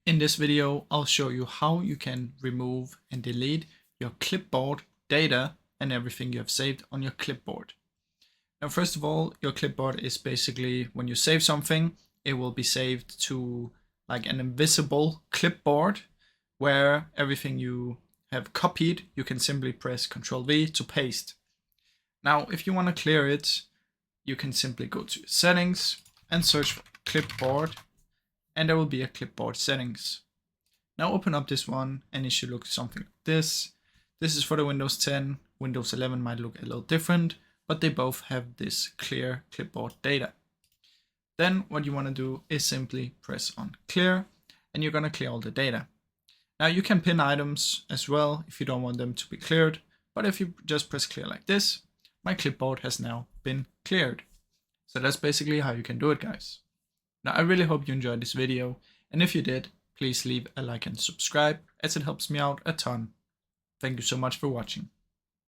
In this video, I'll show you how you can remove and delete your clipboard data and everything you have saved on your clipboard. Now, first of all, your clipboard is basically when you save something, it will be saved to like an invisible clipboard where everything you have copied, you can simply press Ctrl V to paste. Now, if you want to clear it, you can simply go to settings and search for clipboard, and there will be a clipboard settings. Now open up this one and it should look something like this. This is for the Windows 10. Windows 11 might look a little different, but they both have this clear clipboard data. Then what you want to do is simply press on clear and you're going to clear all the data. Now you can pin items as well if you don't want them to be cleared, but if you just press clear like this, my clipboard has now been cleared. So that's basically how you can do it, guys. Now I really hope you enjoyed this video, and if you did, please leave a like and subscribe as it helps me out a ton. Thank you so much for watching.